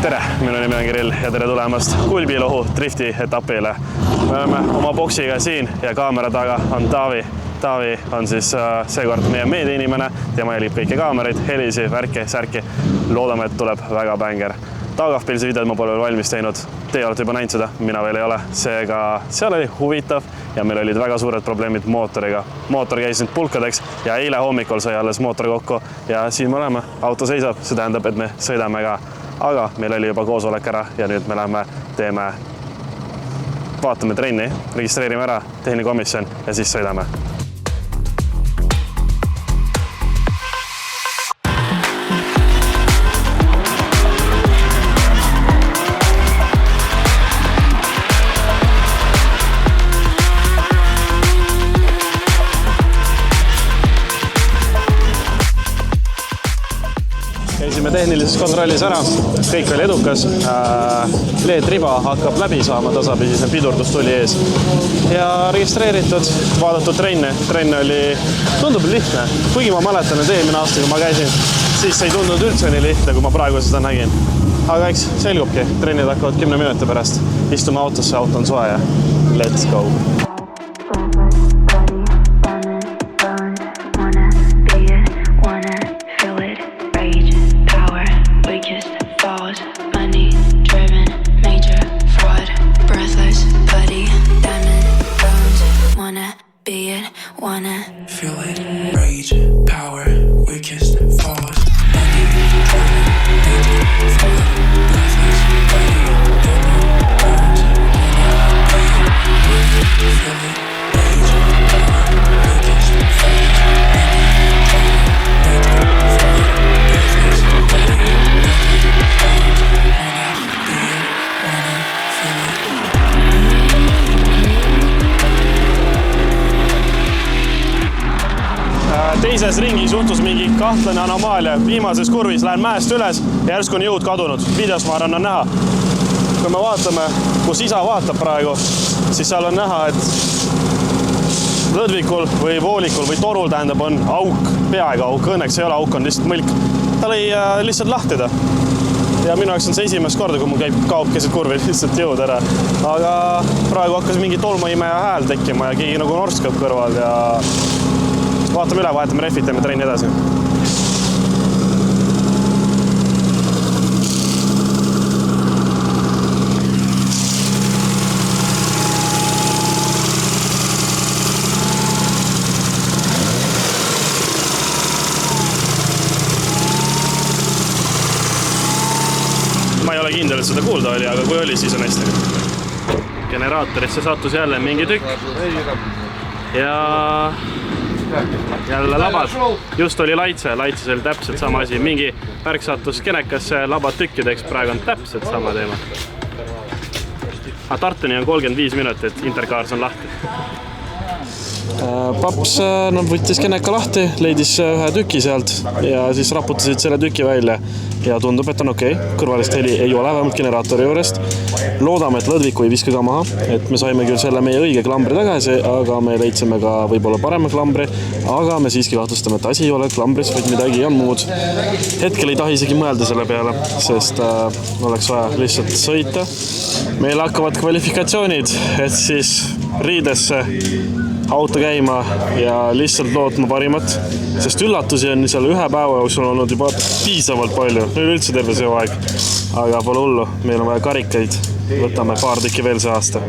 Tere, minu nimi on Kirill ja tere tulemast Kulbilohu drifti etapile. Me oleme oma boksiga siin ja kaamera taga on Taavi. Taavi on siis seekord meie meediainimene, tema jälib kõiki kaameraid, helisi, värki, särki. Loodame, et tuleb väga bänger. Taagafpilsi videod ma pole veel valmis teinud. Teie olete juba näinud seda, mina veel ei ole. Seega seal oli huvitav ja meil olid väga suured probleemid mootoriga. Mootor käis nüüd pulkadeks ja eile hommikul sai alles mootor kokku ja siin me oleme. Auto seisab, see tähendab, et me sõidame ka. Aga meil oli juba koosolek ära ja nüüd me läheme, vaatame trenni, registreerime ära tehnikomisjon ja siis sõidame. Käisime tehnilises kontrollis ära, kõik oli edukas. LED-riba hakkab läbi saama, tasapisi pidurdus tuli ees. Ja registreeritud, vaadatud trenne. Trenn oli, tundub lihtne. Kuigi ma mäletan, et eelmine aasta, kui ma käisin, siis ei tundunud üldse nii lihtne, kui ma praegu seda nägin. Aga eks selgubki, trennid hakkavad 10 minuti pärast. Istume autosse, auto on soe ja let's go! Teises ringis juhtus mingi kahtlane anomaalia. Viimases kurvis lähen mäest üles ja järsku on jõud kadunud. Videos ma arvan on näha. Kui me vaatame, kus isa vaatab praegu, siis seal on näha, et lõdvikul või voolikul või torul tähendab on auk, peaaegu auk. Õnneks ei ole auk, on lihtsalt mõlk. Ta lõi lihtsalt lahtida. Ja minu jaoks on see esimest korda, kui mul kaob keset kurvi lihtsalt jõud ära. Aga praegu hakkas mingi tolmaimeja hääl tekkima ja keegi nagu norskab kõrval ja vaatame üle, vahetame refit ja me trenni edasi. Ma ei ole kindel, et seda kuulda oli, aga kui oli, siis on hästi. Generaatorisse sattus jälle mingi tükk. Ja jälle labad. Just oli laitse oli täpselt sama asi. Mingi värk sattus kenekasse labad tükkideks, praegu on täpselt sama teema. Tartuni on 35 minutit, Intercars on lahti. Paps võttis keneka lahti, leidis ühe tüki sealt ja siis raputasid selle tüki välja ja tundub, et on okei. Kõrvalist heli ei ole vähemalt generaatori juurest. Loodame, et lõdviku ei viska ka maha, et me saime küll selle meie õige klambri tagasi, aga me leidsime ka võib-olla parema klambri, aga me siiski kahtlustame, et asi ei ole klambris, vaid midagi on muud. Hetkel ei tahi isegi mõelda selle peale, sest oleks vaja lihtsalt sõita. Meil hakkavad kvalifikatsioonid, et siis riidesse auto käima ja lihtsalt lootma parimat, sest üllatusi on seal ühe päeva jooksul olnud juba piisavalt palju, üldse terve see aeg, aga pole hullu, meil on vaja karikaid, võtame paar tükki veel see aasta.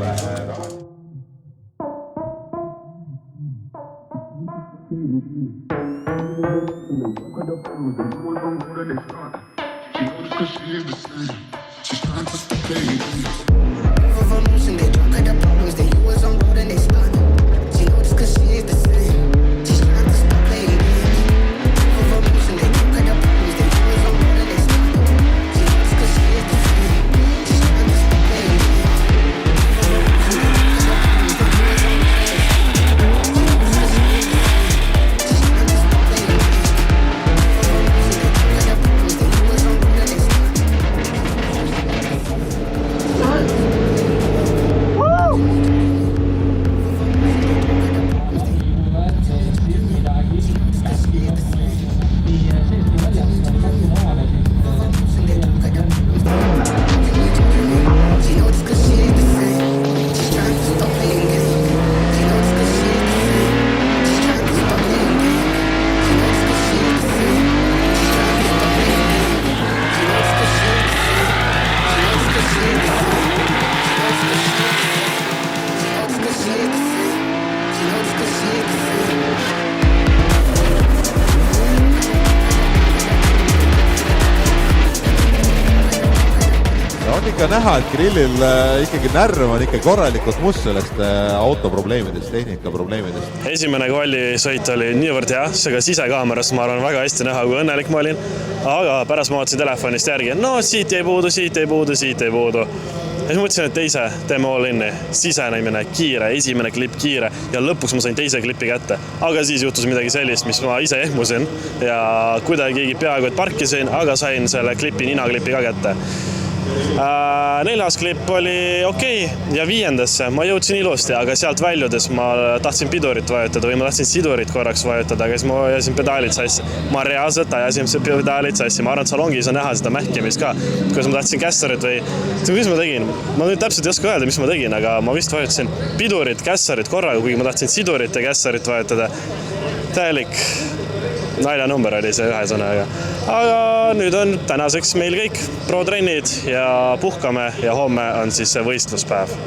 on ikka näha, et Kirillil ikkagi närv on ikka korralikult must sellest autoprobleemidest, tehnikaprobleemidest. Esimene kvallisõit oli niivõrd hea, seega sisekaameras ma arvan väga hästi näha, kui õnnelik ma olin. Aga pärast ma vaatasin telefonist järgi, no siit ei puudu, siit ei puudu, siit ei puudu. Ja siis mõtlesin, et teise teeme all inni, sisenemine kiire, esimene klipp kiire ja lõpuks ma sain teise klippi kätte. Aga siis juhtus midagi sellist, mis ma ise ehmusin ja kuidagi peaaegu et parkisin, aga sain selle klipi, ninaklippi ka kätte. 4. klipp oli okei ja 5. ma jõudsin ilusti, aga sealt väljudes ma tahtsin pidurit vajutada või ma tahtsin sidurit korraks vajutada, aga siis ma ajasin pedaalid sassi. Ma reaalselt ajasin pedaalid sassi. Ma arvan, et salongis on näha seda mähkimist ka, kuidas ma tahtsin kässarit või... Mis ma tegin? Ma nüüd täpselt ei oska öelda, mis ma tegin, aga ma vist vajutasin pidurit, kässarit korraga, kuigi ma tahtsin sidurit ja kässarit vajutada. Täielik naljanumber oli see ühe sõnaga. Aga nüüd on tänaseks meil kõik pro-trennid ja puhkame ja homme on siis see võistluspäev.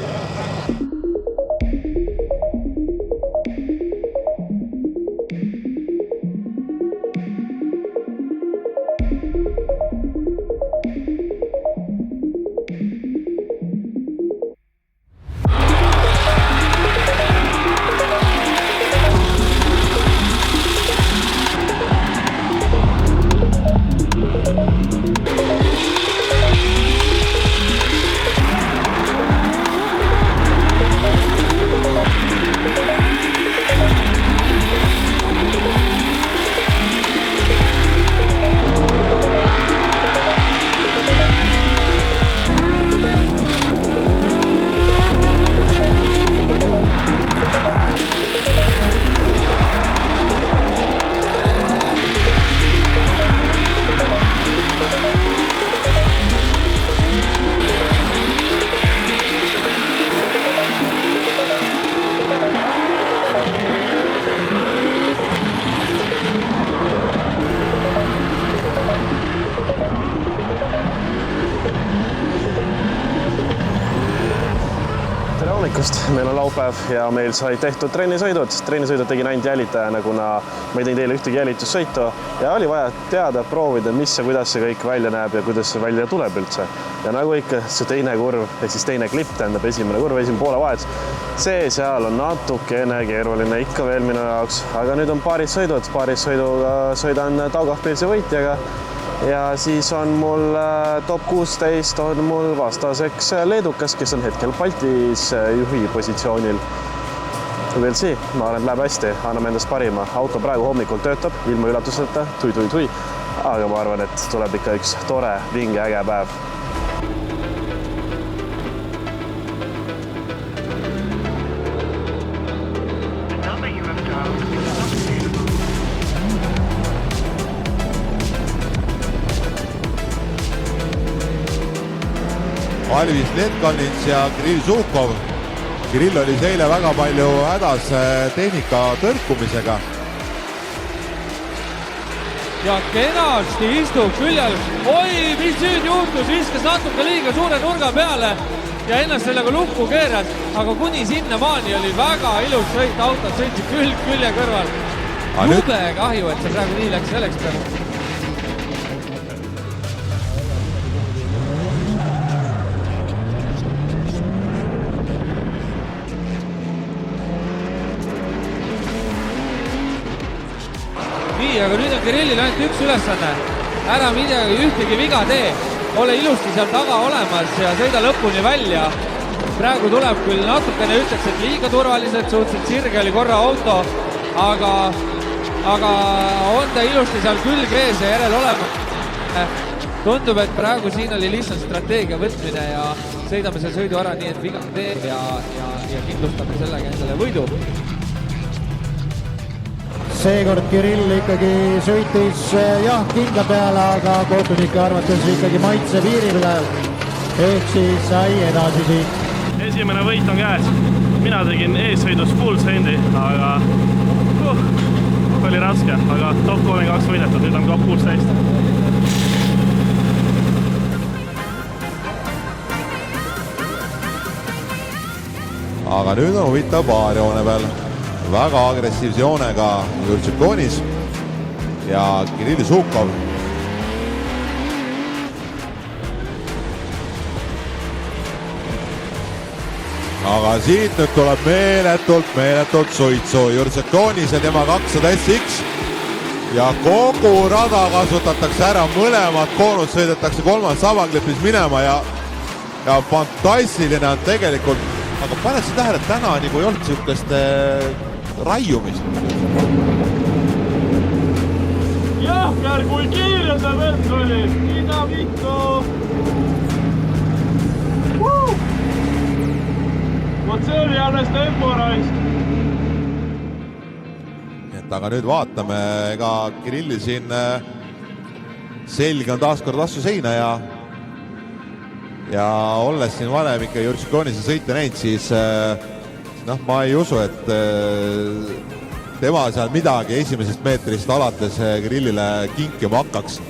Meil on laupäev ja meil sai tehtud trennisõidud. Trennisõidud tegin ainult jälitajana, kuna ma ei teinud teile ühtegi jälitussõitu ja oli vaja teada, proovida, mis ja kuidas see kõik välja näeb ja kuidas see välja tuleb üldse. Ja nagu ikka, see teine kurv, ehk siis teine klipp tähendab esimene kurv, esimene poole vahetus. See seal on natukene keeruline ikka veel minu jaoks, aga nüüd on paaris sõidud. Paaris sõiduga sõidan Daugavpilsi võitjaga. Ja siis on mul top 16 on mul vastaseks leedukas, kes on hetkel Baltis juhi positsioonil. Veel see, ma arvan, läheb hästi, anname endast parima. Auto praegu hommikul töötab, ilma üllatuseta, tui. Aga ma arvan, et tuleb ikka üks tore, vinge, äge päev. Alvis Letkalnins ja Kirill Suhkov. Kirill oli seile väga palju hädas tehnika tõrkumisega. Ja kenasti istub küljel. Oi, mis nüüd juhtus, viskas natuke liiga suure nurga peale ja ennast sellega lukku keeras, aga kuni sinna maani oli väga ilus sõit, autod sõitsid külje kõrval. Jube kahju, et see praegu nii läks selleks peale. Aga nüüd on Kirillil ainult üks ülesanne. Ära midagi ühtegi viga tee. Ole ilusti seal taga olemas ja sõida lõpuni välja. Praegu tuleb küll natukene ütleks, et liiga turvaliselt, suhteliselt sirge oli korra auto, aga on ta ilusti seal külg ees ja järel olema. Tundub, et praegu siin oli lihtsalt strateegia võtmine ja sõidame seal sõidu ära nii, et viga tee ja kindlustame sellega endale võidu. Seekord Kirill ikkagi sõitis kindla peale, aga kohtunike arvates ikkagi maitse piiri peal. Ehk siis sai edasi siit. Esimene võit on käes. Mina tegin eessõidus full sendi, aga oli raske, aga top 32 võidetud, nüüd on top 16. Aga nüüd on huvitav baarjoone peal. Väga agressiivse joonega Jurtšikonis ja Kirill Suhkov. aga siit nüüd tuleb meeletult suitsu. Jurtšakonis ja tema 200 SX ja kogu rada kasutatakse ära, mõlemad koonus sõidetakse kolmas sabaklipis minema ja fantastiline on tegelikult, aga paned sa tähele, et täna nagu ei olnud sihukest raiumist. Jahkar, kui kiire see vend oli! Ida Mikko! Vot see oli alles temporaisk! Aga nüüd vaatame, ega Kirilli siin selge on taaskord vastu seina ja olles siin varem ikka Jurtšakonise sõite näinud, siis ma ei usu, et tema seal midagi esimesest meetrist alates Kirillile kinkima hakkaks.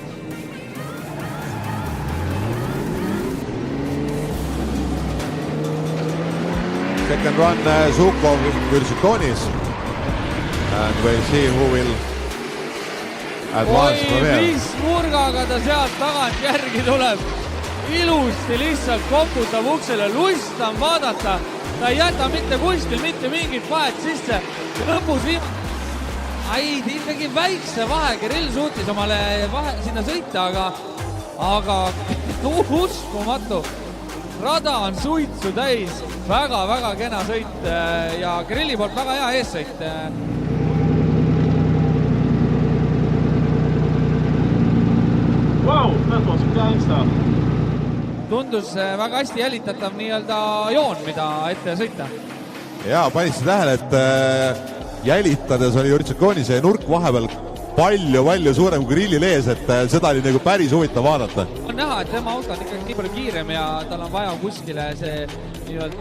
Second run Zukov Jurtšakonis. And we'll see who will advance from here. Mis nurgaga ta sealt tagant järgi tuleb. Ilusti lihtsalt koputab uksele, lustan vaadata. Ta ei jäta mitte kuskil, mitte mingit vahet sisse. Lõpus ikkagi väikse vahe. Kirill suutis omale sinna sõita, aga uskumatu. Rada on suitsu täis. Väga kena sõit ja Kirilli poolt väga hea eessõit. Wow, that was gangsta. Tundus väga hästi jälitatav nii-öelda joon, mida ette sõita. Jaa, panid sa tähele, et jälitades oli Jurtšakonise nurk vahepeal palju suurem kui Kirillil ees, et seda oli nagu päris huvitav vaadata. On näha, et tema auto on ikkagi nii palju kiirem ja tal on vaja kuskile see nii-öelda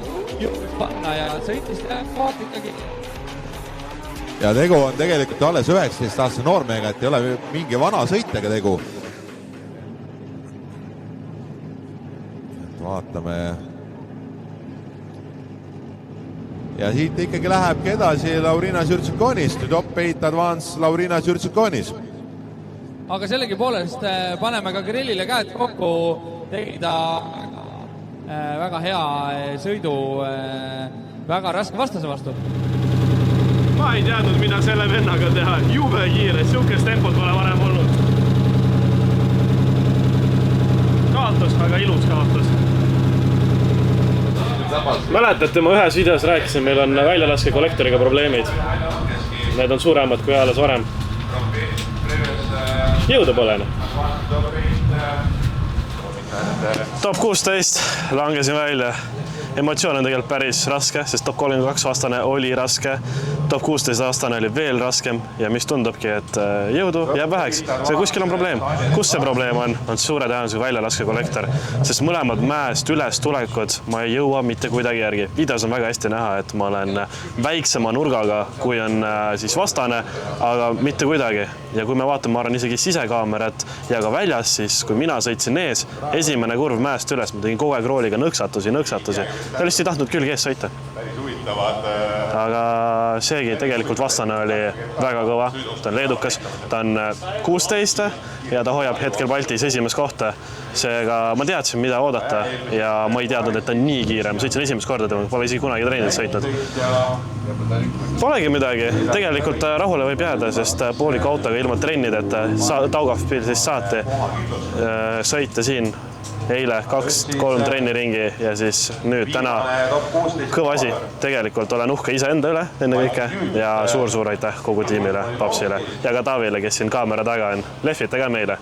panna ja sõitist vaat ikkagi. Ja tegu on tegelikult alles 19-aastase noormega, et ei ole mingi vana sõitega tegu. Vaatame. Ja siit ikkagi lähebki edasi Laurinas Jurtšakonis. Top 8 advance Laurinas Jurtšakonis. Aga sellegi poolest paneme ka Kirillile käed kokku. Tegi ta väga hea sõidu väga raske vastase vastu. Ma ei teadnud, mida selle vennaga teha. Jube kiire, sihukest tempot pole varem olnud. Kaotus, aga ilus kaotus. Mäletate, ma ühes videos rääkisin, meil on väljalaske kollektoriga probleemid. Need on suuremad kui alles varem. Jõuda pole. Top 16 langesin välja. Emotsioon on tegelikult päris raske, sest top 32 vastane oli raske. Top 16 vastane oli veel raskem ja mis tundubki, et jõudu jääb väheks. See kuskil on probleem. Kus see probleem on? On suure tõenäosusega väljalaske kollektor, sest mõlemad mäest üles tulekud ma ei jõua mitte kuidagi järgi. Videos on väga hästi näha, et ma olen väiksema nurgaga, kui on siis vastane, aga mitte kuidagi. Ja kui me vaatame, ma arvan isegi sisekaamerat ja ka väljas, siis kui mina sõitsin ees, esimene kurv mäest üles, ma tegin kogu aeg rooliga nõksatusi. Ta lihtsalt ei tahtnud külge ees sõita. Aga seegi tegelikult vastane oli väga kõva. Ta on leedukas, ta on 16 ja ta hoiab hetkel Baltis esimest kohta. Seega ma teadsin, mida oodata ja ma ei teadnud, et ta on nii kiire. Ma sõitsin esimest korda, pole isegi kunagi treenid sõitnud. Polegi midagi. Tegelikult rahule võib jääda, sest pooliku autoga ilma trennideta Taugavpil siis saati sõita siin eile 2-3 trenniringi ja siis nüüd täna kõva asi. Tegelikult olen uhke iseenda üle enne kõike ja suur aitäh kogu tiimile, Papsile ja ka Taavile, kes siin kaamera taga on. Lehvite ka meile.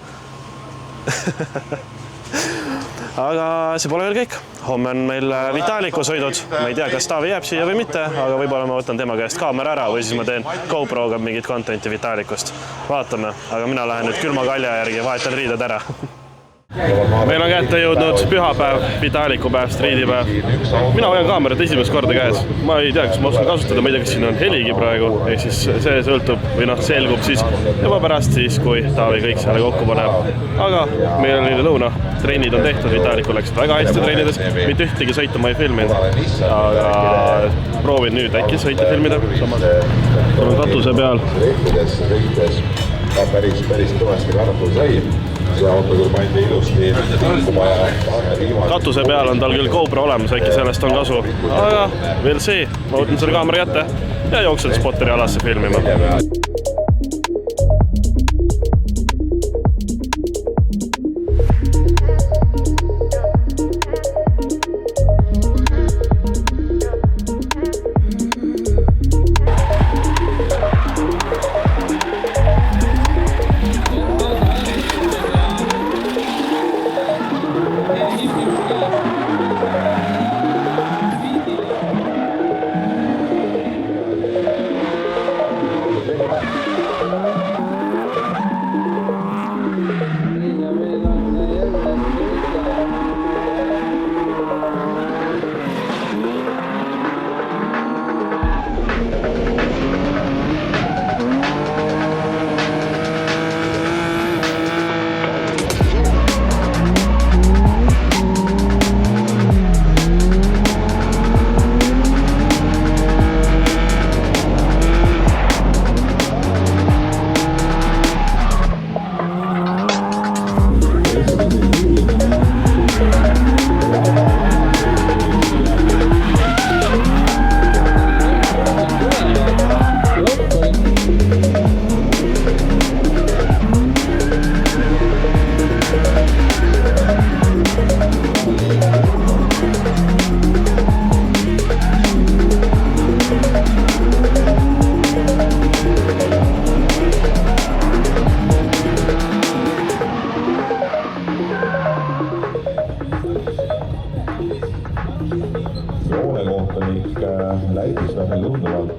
Aga see pole veel kõik. Homme on meil Vitaliku sõidud. Ma ei tea, kas Taavi jääb siia või mitte, aga võib-olla ma võtan tema käest kaamera ära või siis ma teen GoProga mingit contenti Vitalikust. Vaatame, aga mina lähen nüüd külma kalja järgi, vahetan riided ära. Meil on kätte jõudnud pühapäev, Vitalikupäev, striidipäev. Mina hoian kaamerat esimest korda käes. Ma ei tea, kas ma oskan kasutada, ma ei tea, kas siin on heligi praegu. Ehk siis see sõltub või selgub siis juba pärast siis, kui Taavi kõik selle kokku paneb. Aga meil oli lõuna. Trennid on tehtud, Vitaliku läks väga hästi trennides. Mitte ühtegi sõitu ma ei filminud. Aga proovin nüüd äkki sõita filmida. Olen katuse peal. Päris kõvasti kannatul sai. see auto küll pandi ilusti liikuma ja viimane. Katuse peal on tal küll GoPro olemas, äkki sellest on kasu. Aga veel see, ma võtan selle kaamera kätte ja jooksen spotteri alasse filmima. Joonekohtunik näitas veel tunduvalt